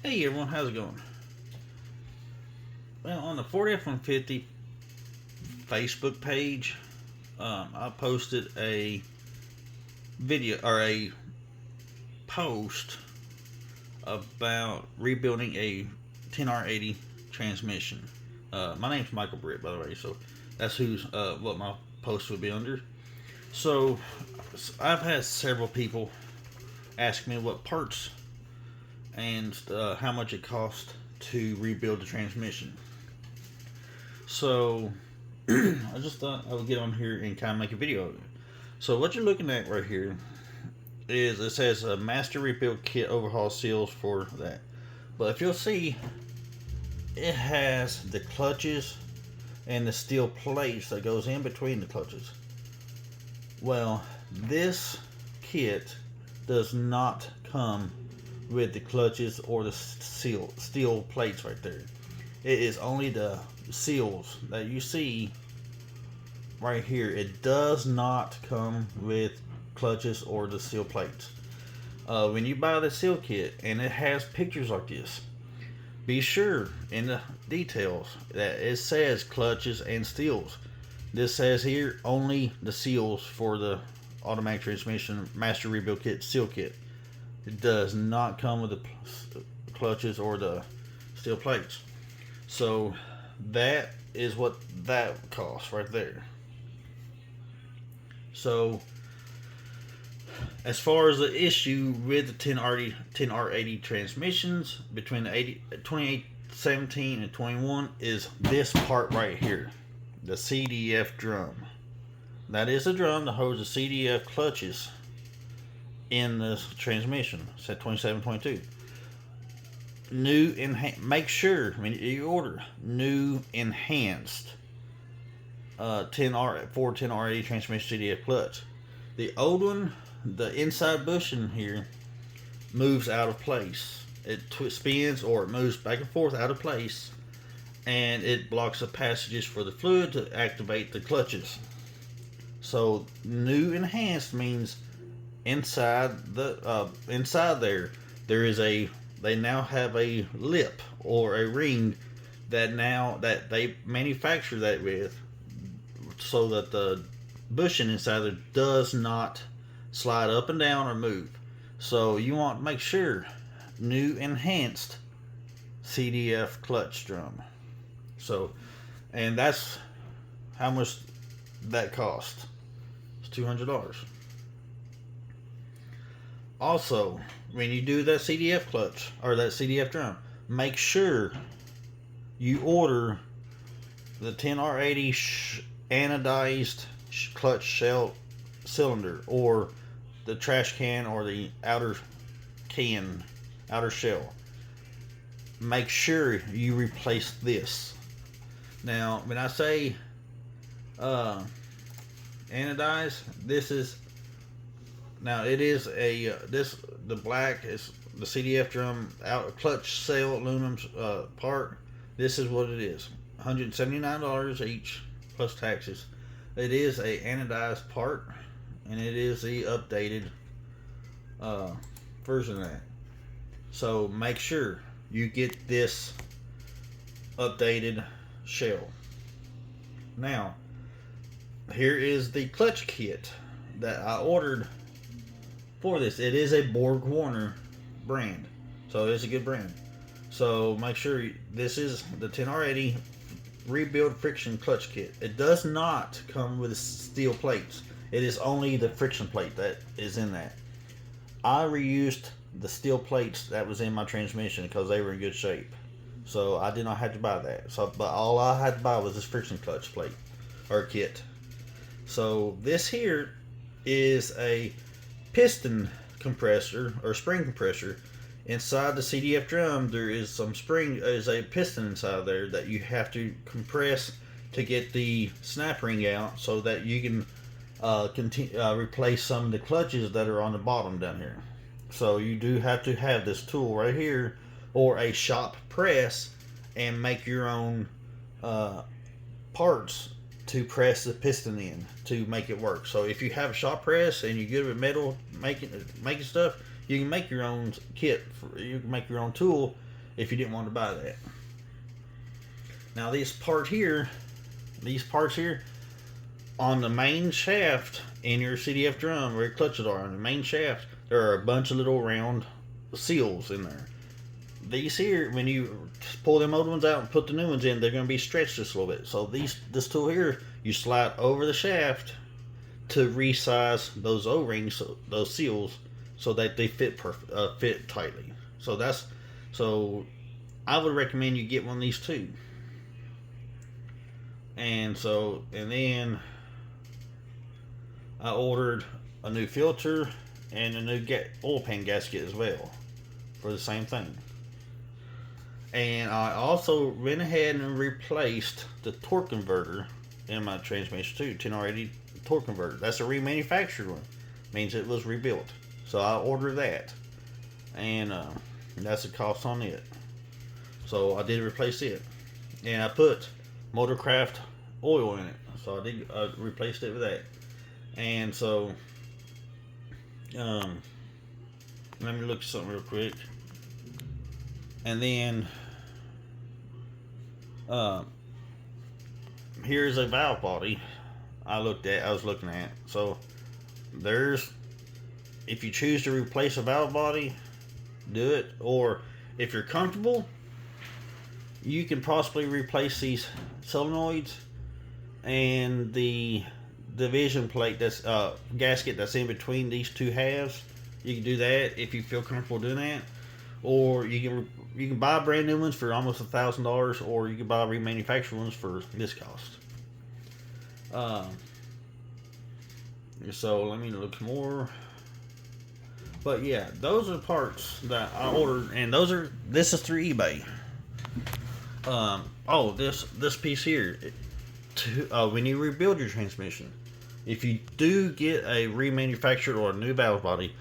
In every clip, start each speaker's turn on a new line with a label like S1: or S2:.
S1: Hey everyone, how's it going? Well, on the Ford F-150 Facebook page, I posted a video or a post about rebuilding a 10R80 transmission. My name's Michael Britt, by the way, so that's who's what my post would be under. So, I've had several people ask me what parts and how much it cost to rebuild the transmission. So I just thought I would get on here and kind of make a video of it. So what you're looking at right here is it says a master rebuild kit overhaul seals for that. But if you'll see, it has the clutches and the steel plates that goes in between the clutches. Well, this kit does not come with the clutches or the steel plates right there. It is only the seals that you see right here. It does not come with clutches or the seal plates. When you buy the seal kit and it has pictures like this, be sure in the details that it says clutches and seals. This says here only the seals for the automatic transmission master rebuild kit seal kit. It does not come with the clutches or the steel plates. So that is what that costs right there. So as far as the issue with the 10R80 transmissions between the 2017 and 21 is this part right here, the CDF drum. That is a drum that holds the CDF clutches in the transmission. It's at 2722. Make sure when you order new enhanced 10R80 transmission CDF clutch. The old one, the inside bushing here moves out of place. It spins or it moves back and forth out of place, and it blocks the passages for the fluid to activate the clutches. So new enhanced means inside there is they now have a lip or a ring that they manufacture that with, so that the bushing inside there does not slide up and down or move. So you want to make sure new enhanced CDF clutch drum. So, and that's how much that cost. It's $200. Also, when you do that CDF clutch or that CDF drum, make sure you order the 10R80 anodized clutch shell cylinder, or the trash can, or the outer shell. Make sure you replace this. Now, when I say anodized, this is, now it is a the black is the CDF drum out clutch cell aluminum part. This is what it is. $179 each plus taxes. It is a anodized part, and it is the updated version of that. So make sure you get this updated shell. Now, here is the clutch kit that I ordered for this. It is a Borg Warner brand, so it's a good brand. So make sure this is the 10R80 rebuild friction clutch kit. It does not come with steel plates. It is only the friction plate that is in that. I reused the steel plates that was in my transmission because they were in good shape, so I did not have to buy that. So, but all I had to buy was this friction clutch plate or kit. So this here is a piston compressor or spring compressor. Inside the CDF drum, there is some a piston inside there that you have to compress to get the snap ring out, so that you can replace some of the clutches that are on the bottom down here. So you do have to have this tool right here, or a shop press, and make your own parts to press the piston in to make it work. So if you have a shop press and you're good with metal making stuff, you can make your own kit. You can make your own tool if you didn't want to buy that. Now these parts here on the main shaft in your CDF drum where your clutches are on the main shaft, there are a bunch of little round seals in there. These here, when you pull them old ones out and put the new ones in, they're going to be stretched just a little bit. So this tool here, you slide over the shaft to resize those O-rings, those seals, so that they fit fit tightly. So I would recommend you get one of these too. And then I ordered a new filter and a new oil pan gasket as well for the same thing. And I also went ahead and replaced the torque converter in my transmission too, 10R80 torque converter. That's a remanufactured one. Means it was rebuilt. So I ordered that. And that's the cost on it. So I did replace it. And I put Motorcraft oil in it. So I replaced it with that. And so let me look at something real quick. And then here's a valve body I was looking at. So if you choose to replace a valve body, do it. Or if you're comfortable, you can possibly replace these solenoids and the division plate, that's gasket that's in between these two halves. You can do that if you feel comfortable doing that. Or you can buy brand new ones for almost $1,000, or you can buy remanufactured ones for this cost. So let me look more. But yeah, those are parts that I ordered, and this is through eBay. This piece here, when you rebuild your transmission, if you do get a remanufactured or a new valve body,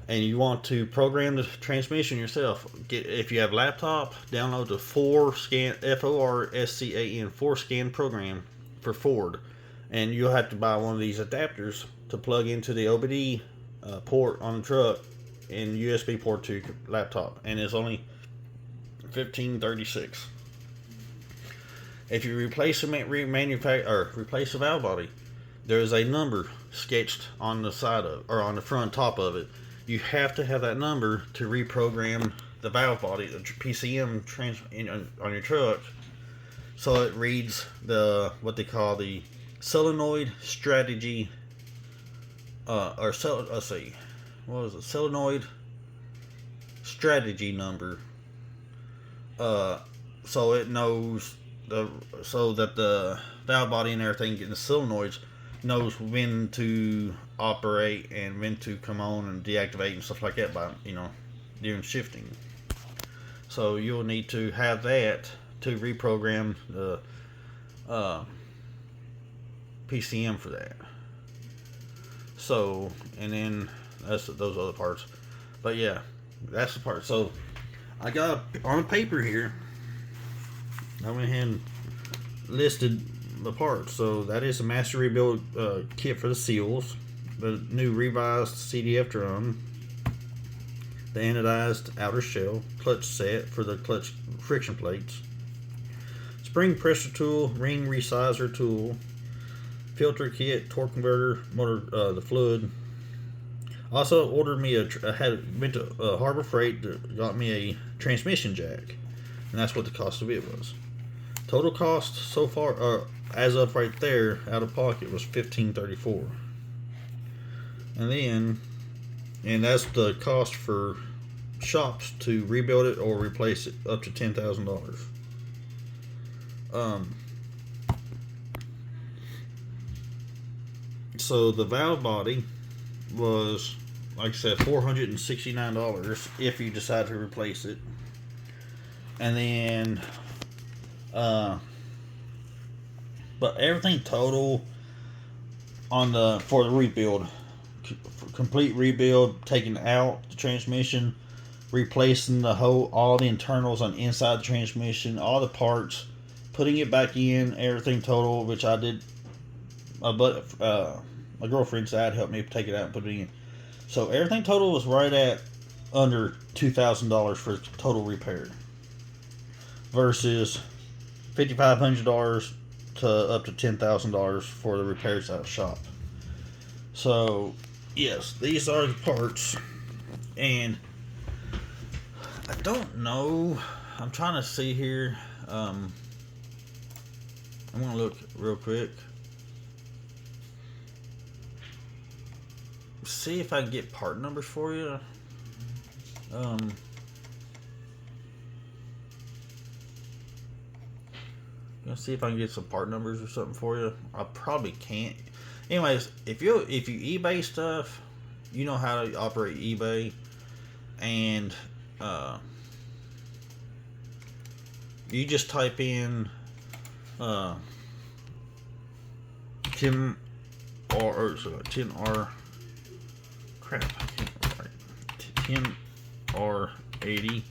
S1: and you want to program the transmission yourself, if you have a laptop, download the FORSCAN, FORSCAN, FORSCAN program for Ford, and you'll have to buy one of these adapters to plug into the OBD port on the truck and USB port to your laptop, and it's only $15.36. If you replace replace a valve body, there is a number sketched on the side on the front top of it. You have to have that number to reprogram the valve body, the PCM on your truck, so it reads what they call the solenoid strategy, solenoid strategy number. So it knows so that the valve body and everything, getting the solenoids, knows when to operate and when to come on and deactivate and stuff like that by during shifting. So you'll need to have that to reprogram the PCM for that. So, and then that's those other parts. But yeah, that's the part. So I got on paper here, I went ahead and listed the parts. So that is a master rebuild kit for the seals, the new revised CDF drum, the anodized outer shell, clutch set for the clutch friction plates, spring pressure tool, ring resizer tool, filter kit, torque converter, motor, the fluid. Also ordered me went to Harbor Freight, got me a transmission jack, and that's what the cost of it was. Total cost so far, as of right there, out of pocket, was $15.34. And that's the cost for shops to rebuild it or replace it, up to $10,000. So the valve body was, like I said, $469 if you decide to replace it. And then but everything total for the rebuild, complete rebuild, taking out the transmission, replacing all the internals on inside the transmission, all the parts, putting it back in, everything total, which I did. My girlfriend's dad helped me take it out and put it in. So everything total was right at under $2,000 for total repair versus $5,500 to up to $10,000 for the repairs out of shop. So yes, these are the parts, and I don't know. I'm trying to see here. I'm gonna look real quick. See if I can get part numbers for you. Let's see if I can get some part numbers or something for you. I probably can't. Anyways, if you eBay stuff, you know how to operate eBay, and you just type in 10R crap, I can't write 10R80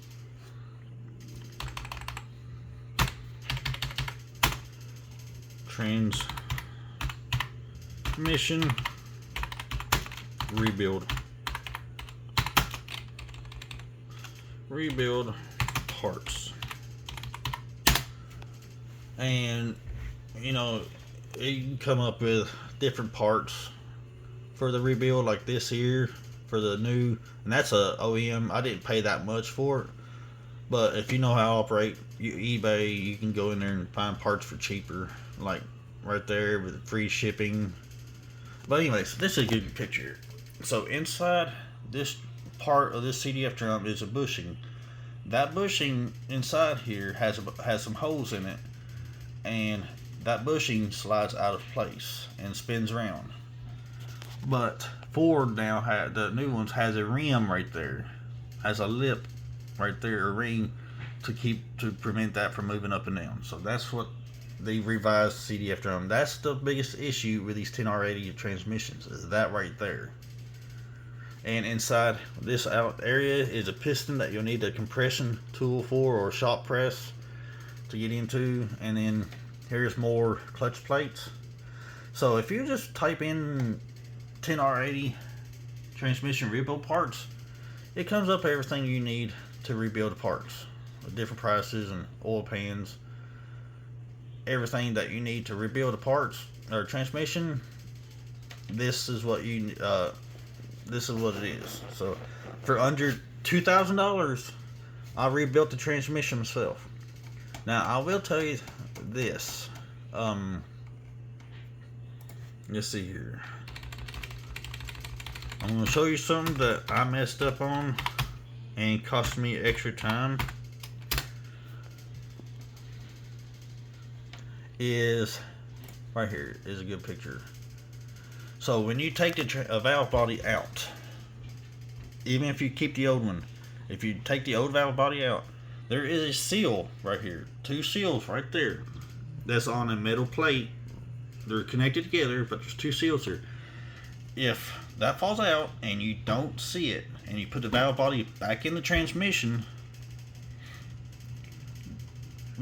S1: transmission rebuild parts, and you know, you can come up with different parts for the rebuild, like this here for the new, and that's a OEM. I didn't pay that much for it, but if you know how to operate eBay, you can go in there and find parts for cheaper, like right there with free shipping. But anyways, this is a good picture. So inside this part of this CDF drum is a bushing. That bushing inside here has some holes in it, and that bushing slides out of place and spins around. But Ford now the new ones has a rim right there, has a lip right there, a ring to prevent that from moving up and down. So that's what the revised CDF drum. That's the biggest issue with these 10R80 transmissions, is that right there. And inside this out area is a piston that you'll need a compression tool for, or shop press to get into. And then here's more clutch plates. So if you just type in 10R80 transmission rebuild parts, it comes up everything you need to rebuild the parts, with different prices and oil pans, everything that you need to rebuild the parts or transmission. This is what you this is what it is. So for under $2,000, I rebuilt the transmission myself. Now I will tell you this. Let's see here. I'm going to show you something that I messed up on and cost me extra time. Is right here is a good picture. So when you take a valve body out, even if you keep the old one, if you take the old valve body out, there is a seal right here, 2 seals right there, that's on a metal plate. They're connected together, but there's 2 seals here. If that falls out and you don't see it, and you put the valve body back in the transmission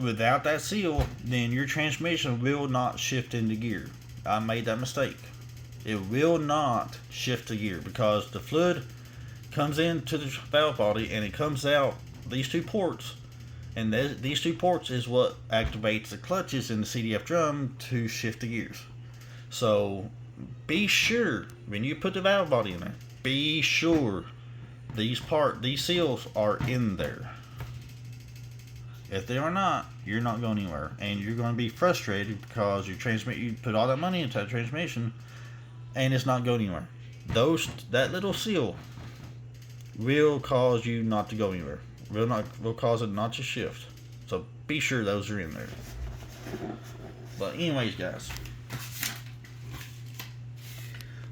S1: without that seal, then your transmission will not shift into gear. I made that mistake. It will not shift to gear because the fluid comes into the valve body and it comes out these 2 ports, and these 2 ports is what activates the clutches in the CDF drum to shift the gears. So be sure when you put the valve body in there, be sure these seals are in there. If they are not, you're not going anywhere, and you're going to be frustrated because you put all that money into that transmission and it's not going anywhere. That little seal will cause you not to go anywhere. Will cause it not to shift. So be sure those are in there. But anyways, guys,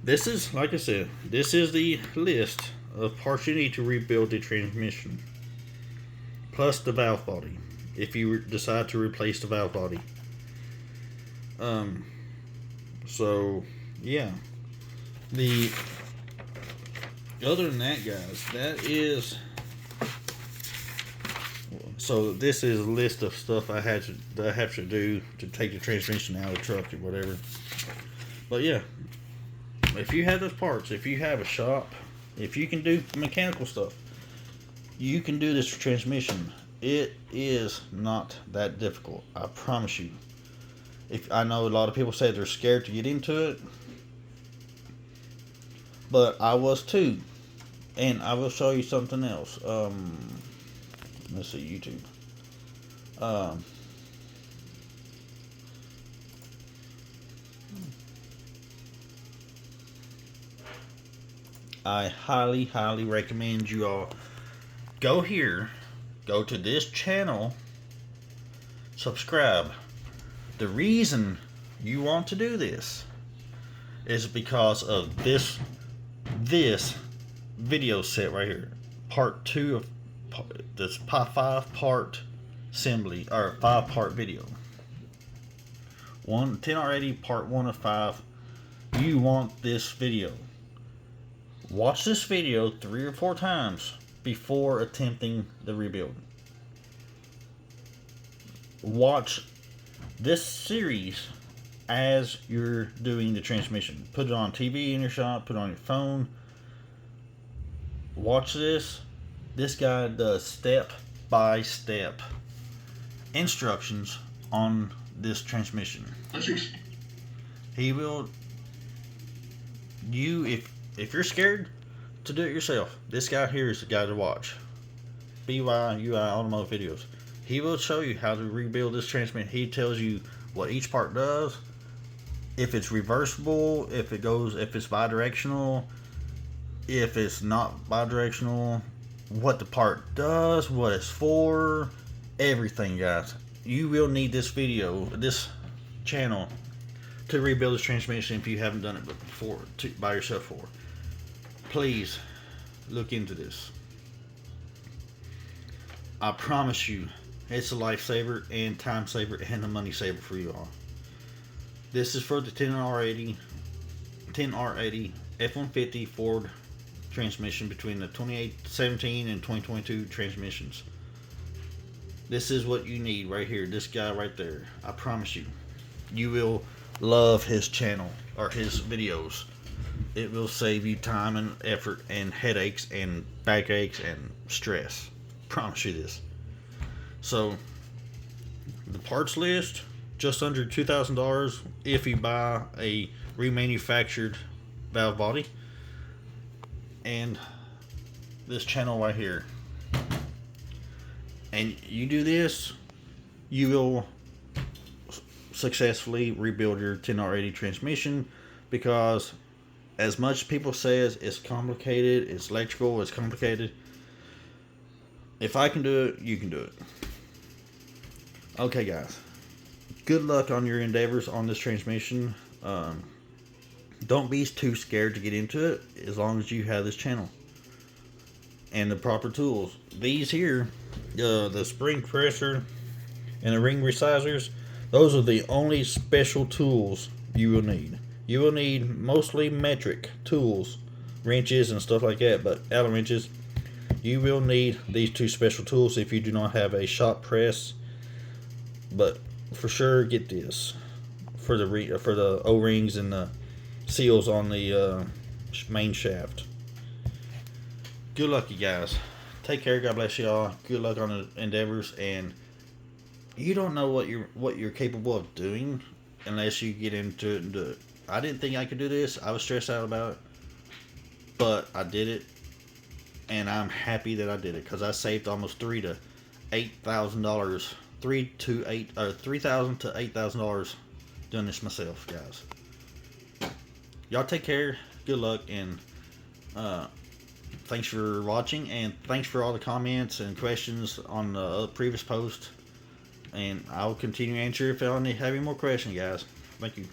S1: this is, like I said, this is the list of parts you need to rebuild the transmission, plus the valve body, if you decide to replace the valve body. So yeah, other than that, guys, that is, so this is a list of stuff that I have to do to take the transmission out of the truck or whatever. But yeah, if you have those parts, if you have a shop, if you can do mechanical stuff, You can do this transmission. It is not that difficult. I promise you. If I know a lot of people say they're scared to get into it, but I was too. And I will show you something else. Let's see, YouTube. I highly, highly recommend you all go here, go to this channel, subscribe. The reason you want to do this is because of this video set right here. Part 2 of this 5-part assembly, or 5-part video. 10R80 part 1 of 5. You want this video. Watch this video 3 or 4 times before attempting the rebuild. Watch this series as you're doing the transmission. Put it on TV in your shop, put it on your phone. Watch this. This guy does step-by-step instructions on this transmission. He will, if you're scared to do it yourself, this guy here is the guy to watch. BYUI Automotive Videos. He will show you how to rebuild this transmission. He tells you what each part does, if it's reversible, if it's bidirectional, if it's not bidirectional, what the part does, what it's for, everything, guys. You will need this video, this channel, to rebuild this transmission if you haven't done it before by yourself before. Please look into this. I promise you, it's a lifesaver and time saver and a money saver for you all. This is for the 10R80 F-150 Ford transmission between the 2017 and 2022 transmissions. This is what you need right here. This guy right there. I promise you. You will love his channel or his videos. It will save you time and effort and headaches and backaches and stress. Promise you this. So the parts list, just under $2,000 if you buy a remanufactured valve body. And this channel right here. And you do this, you will successfully rebuild your 10R80 transmission, because as much people says it's complicated, it's electrical, it's complicated. If I can do it, you can do it. Okay, guys. Good luck on your endeavors on this transmission. Don't be too scared to get into it, as long as you have this channel and the proper tools. These here, the spring pressure and the ring resizers, those are the only special tools you will need. You will need mostly metric tools, wrenches and stuff like that, but Allen wrenches. You will need these 2 special tools if you do not have a shop press. But for sure, get this for the O-rings and the seals on the main shaft. Good luck, you guys. Take care. God bless y'all. Good luck on the endeavors. And you don't know what you're capable of doing unless you get into it and do it. I didn't think I could do this. I was stressed out about it, but I did it, and I'm happy that I did it, because I saved almost $3,000 to $8,000, $3,000 to $8,000 doing this myself, guys. Y'all take care. Good luck, and thanks for watching, and thanks for all the comments and questions on the previous post. And I'll continue to answer if I have any more questions, guys. Thank you.